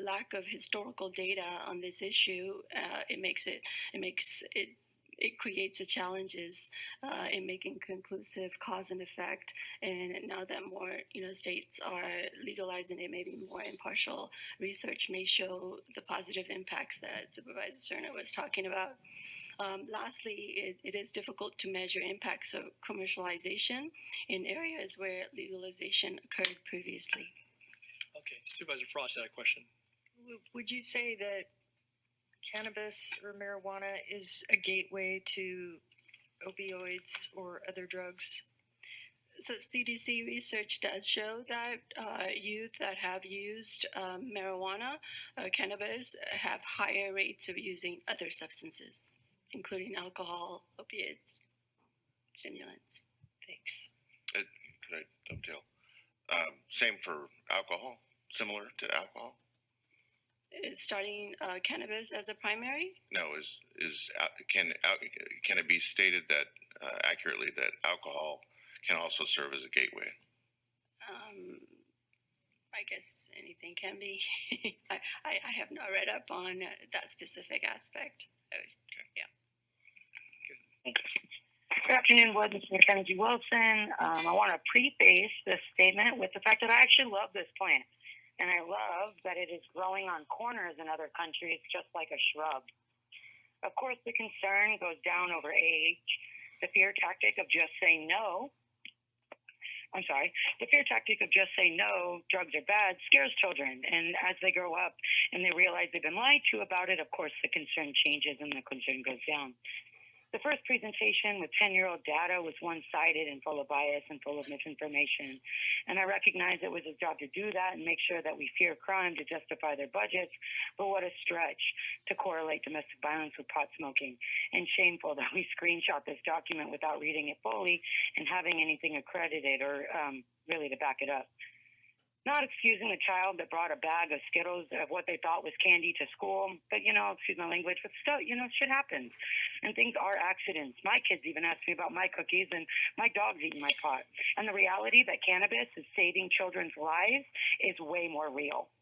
lack of historical data on this issue, it creates the challenges in making conclusive cause and effect. And now that more states are legalizing it, maybe more impartial research may show the positive impacts that Supervisor Cerner was talking about. Lastly, it is difficult to measure impacts of commercialization in areas where legalization occurred previously. Okay, Supervisor Frost had a question. Would you say that cannabis or marijuana is a gateway to opioids or other drugs? So CDC research does show that youth that have used marijuana, cannabis, have higher rates of using other substances, including alcohol, opiates, stimulants. Thanks. Could I dovetail? Same for alcohol, similar to alcohol? Starting cannabis as a primary? No, can it be stated that accurately that alcohol can also serve as a gateway? I guess anything can be. I have not read up on that specific aspect. Okay. Yeah. Good afternoon, Wood. This is Mackenzie Wilson. I want to preface this statement with the fact that I actually love this plant. And I love that it is growing on corners in other countries just like a shrub. Of course, the concern goes down over age. The fear tactic of just saying no. The fear tactic of just saying no, drugs are bad, scares children. And as they grow up and they realize they've been lied to about it, of course, the concern changes and the concern goes down. The first presentation with 10-year-old data was one-sided and full of bias and full of misinformation. And I recognize it was his job to do that and make sure that we fear crime to justify their budgets. But what a stretch to correlate domestic violence with pot smoking. And shameful that we screenshot this document without reading it fully and having anything accredited or really to back it up. Not excusing the child that brought a bag of Skittles of what they thought was candy to school, but excuse my language, but still, shit happens. And things are accidents. My kids even asked me about my cookies and my dog's eating my pot. And the reality that cannabis is saving children's lives is way more real.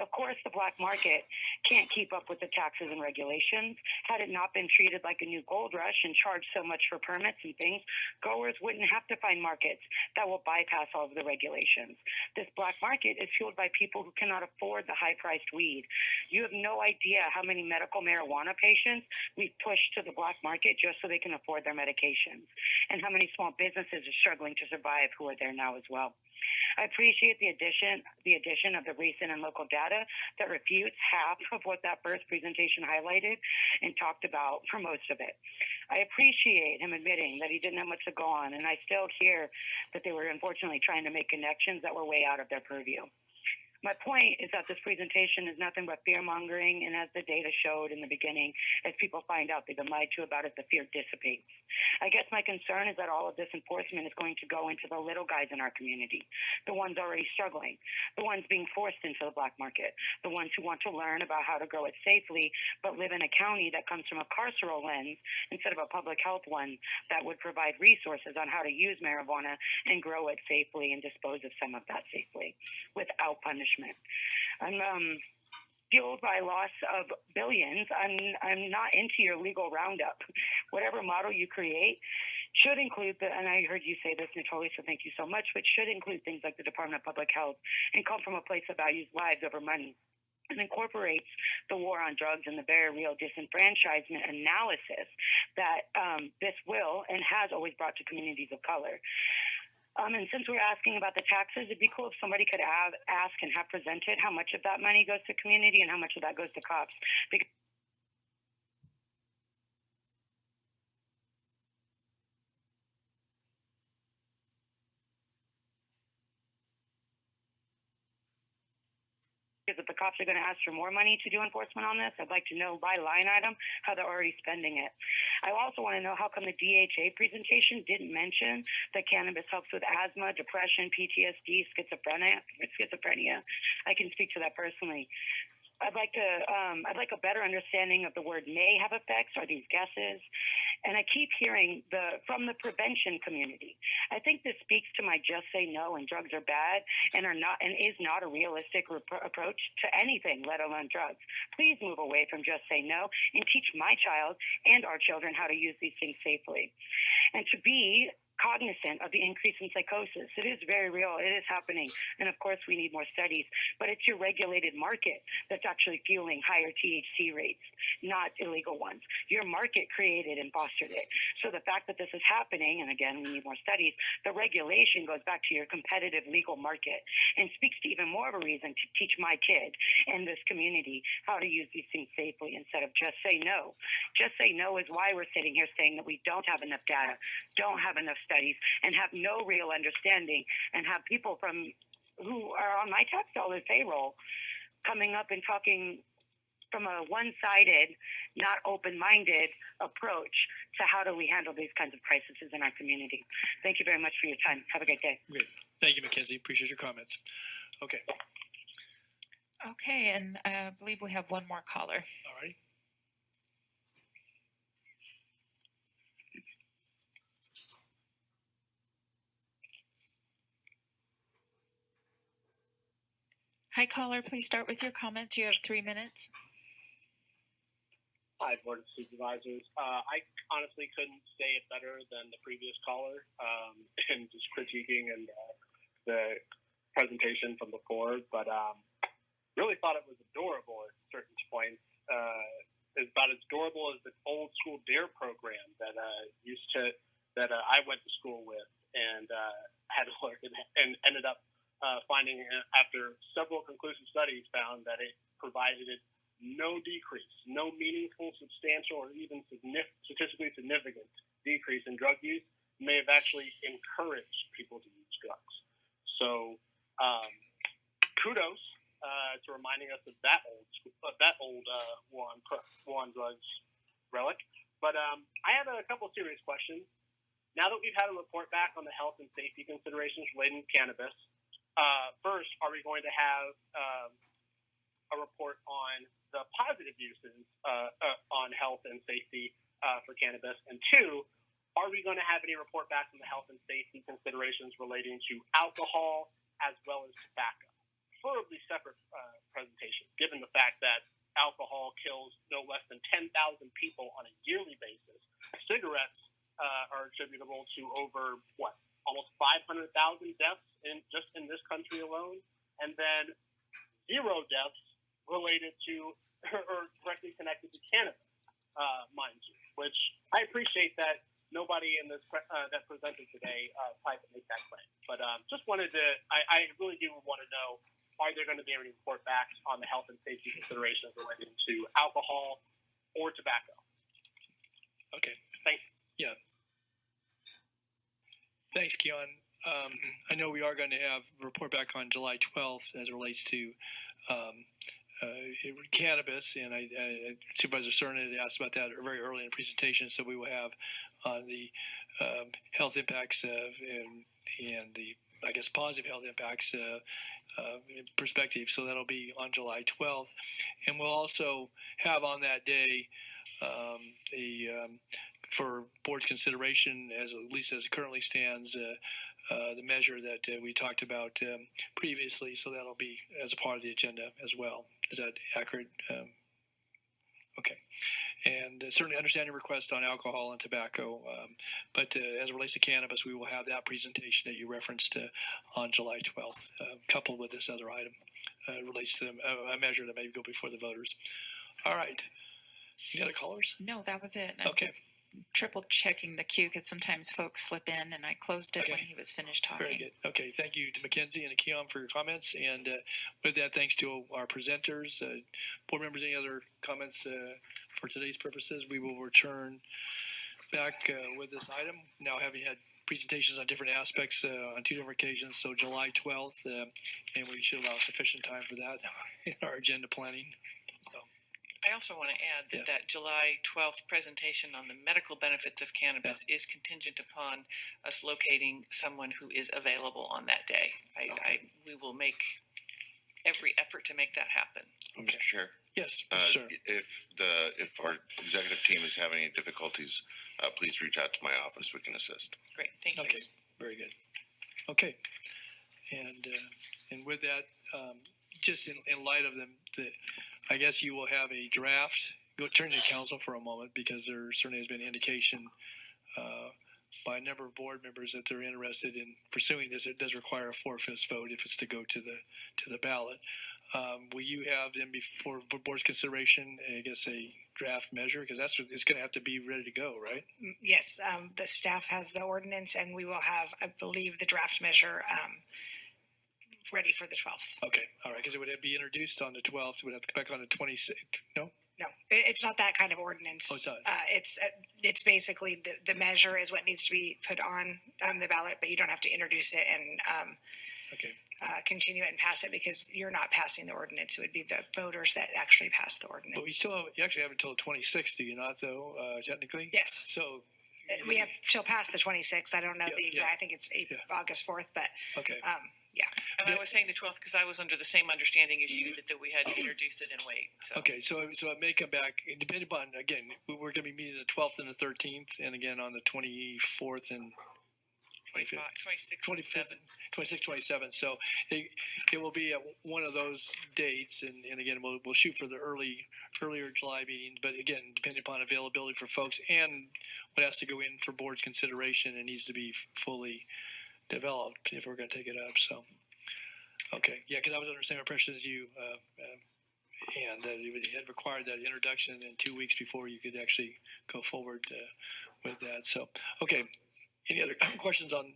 Of course, the black market can't keep up with the taxes and regulations. Had it not been treated like a new gold rush and charged so much for permits and things, growers wouldn't have to find markets that will bypass all of the regulations. This black market is fueled by people who cannot afford the high-priced weed. You have no idea how many medical marijuana patients we've pushed to the black market just so they can afford their medications, and how many small businesses are struggling to survive who are there now as well. I appreciate the addition of the recent and local data that refutes half of what that first presentation highlighted and talked about for most of it. I appreciate him admitting that he didn't have much to go on, and I still hear that they were unfortunately trying to make connections that were way out of their purview. My point is that this presentation is nothing but fear-mongering, and as the data showed in the beginning, as people find out they've been lied to about it, the fear dissipates. I guess my concern is that all of this enforcement is going to go into the little guys in our community, the ones already struggling, the ones being forced into the black market, the ones who want to learn about how to grow it safely, but live in a county that comes from a carceral lens instead of a public health one that would provide resources on how to use marijuana and grow it safely and dispose of some of that safely without punishment. I'm fueled by loss of billions. I'm not into your legal roundup. Whatever model you create should include and I heard you say this, Natoli, so thank you so much, but should include things like the Department of Public Health and come from a place that values lives over money and incorporates the war on drugs and the very real disenfranchisement analysis that this will and has always brought to communities of color. And since we're asking about the taxes, it'd be cool if somebody could ask and have presented how much of that money goes to community and how much of that goes to cops. Because if the cops are going to ask for more money to do enforcement on this, I'd like to know by line item how they're already spending it. I also want to know how come the DHA presentation didn't mention that cannabis helps with asthma, depression, PTSD, schizophrenia. I can speak to that personally. I'd like a better understanding of the word may have effects. Are these guesses? And I keep hearing from the prevention community. I think this speaks to my just say no and drugs are bad and is not a realistic approach to anything, let alone drugs. Please move away from just say no and teach my child and our children how to use these things safely. And to be cognizant of the increase in psychosis. It is very real. It is happening. And of course, we need more studies. But it's your regulated market that's actually fueling higher THC rates, not illegal ones. Your market created and fostered it. So the fact that this is happening, and again, we need more studies, the regulation goes back to your competitive legal market and speaks to even more of a reason to teach my kid and this community how to use these things safely instead of just say no. Just say no is why we're sitting here saying that we don't have enough data, don't have enough studies, and have no real understanding, and have people who are on my tax dollar payroll coming up and talking from a one-sided, not open-minded approach to how do we handle these kinds of crises in our community. Thank you very much for your time. Have a great day. Great. Thank you, Mackenzie. Appreciate your comments. Okay. Okay, and I believe we have one more caller. All righty. Hi, caller. Please start with your comments. You have 3 minutes. Hi, Board of Supervisors. I honestly couldn't say it better than the previous caller in just critiquing and the presentation from before, but really thought it was adorable at certain points. It's about as adorable as the old school DARE program that I went to school with and had learned and ended up finding after several conclusive studies found that it provided no decrease, no meaningful, substantial, or even statistically significant decrease in drug use. May have actually encouraged people to use drugs. So kudos to reminding us of that old war on drugs relic. But I have a couple of serious questions. Now that we've had a report back on the health and safety considerations relating to cannabis, first, are we going to have a report on the positive uses on health and safety for cannabis? And two, are we going to have any report back on the health and safety considerations relating to alcohol as well as tobacco? Preferably separate presentations, given the fact that alcohol kills no less than 10,000 people on a yearly basis. Cigarettes are attributable to over, almost 500,000 deaths just in this country alone, and then 0 deaths related to or directly connected to cannabis, mind you, which I appreciate that nobody in this that presented today tried to make that claim. But just wanted to, I really do want to know, are there going to be any report backs on the health and safety considerations related to alcohol or tobacco? Okay. Thanks. Yeah. Thanks, Keon. I know we are going to have a report back on July 12th as it relates to cannabis, and Supervisor Cernan had asked about that very early in the presentation, so we will have on the health impacts and the, I guess, positive health impacts perspective, so that'll be on July 12th. And we'll also have on that day for board's consideration, at least as it currently stands, the measure that we talked about previously, so that'll be as a part of the agenda as well. Is that accurate? Okay. And certainly understand your request on alcohol and tobacco, but as it relates to cannabis, we will have that presentation that you referenced on July 12th, coupled with this other item. Relates to a measure that may go before the voters. All right. Any other callers? No, that was it. Okay. I'm just triple checking the queue because sometimes folks slip in, and I closed it when he was finished talking. Very good. Okay, thank you to Mackenzie and to Keon for your comments. And with that, thanks to our presenters. Board members, any other comments for today's purposes? We will return back with this item, now having had presentations on different aspects on 2 different occasions. So July 12th, and we should allow sufficient time for that in our agenda planning. I also want to add that that July 12th presentation on the medical benefits of cannabis is contingent upon us locating someone who is available on that day. We will make every effort to make that happen. Okay. Mr. Chair, Yes, sir. if our executive team is having any difficulties, please reach out to my office. We can assist. Great, thank you. Okay, very good. Okay, and with that, just in light of the, I guess you will have a draft. Go turn to council for a moment, because there certainly has been indication by a number of board members that they're interested in pursuing this. It does require a 4/5 vote if it's to go to the ballot. Will you have them before board's consideration, I guess, a draft measure? Because it's going to have to be ready to go, right? Yes, the staff has the ordinance, and we will have, I believe, the draft measure ready for the 12th. Okay, all right, because it would be introduced on the 12th. It would have to come back on the 26th. No? No, it's not that kind of ordinance. Oh, it's not. It's basically the measure is what needs to be put on the ballot, but you don't have to introduce it and Okay. continue it and pass it, because you're not passing the ordinance. It would be the voters that actually pass the ordinance. But you actually have until the 26th, do you not, though, technically? Yes. So. We have till past the 26th. I don't know the exact. Yeah. I think it's August 4th, but Okay. yeah. And I was saying the 12th because I was under the same understanding as you that we had to introduce it and wait. So. Okay, so it may come back, depending upon, again, we're going to be meeting the 12th and the 13th, and again on the 24th and 25, 26, 27. 26, 27. So it will be at one of those dates, and again, we'll shoot for the earlier July meetings, but again, depending upon availability for folks and what has to go in for board's consideration, it needs to be fully developed if we're going to take it up. So, okay, yeah, because I was under the same impression as you, and that it had required that introduction in 2 weeks before you could actually go forward with that. So, okay. Any other questions on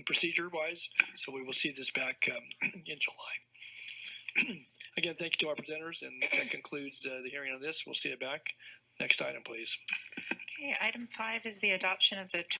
procedure wise? So we will see this back in July. Again, thank you to our presenters, and that concludes the hearing on this. We'll see you back. Next item, please. Okay, item 5 is the adoption of the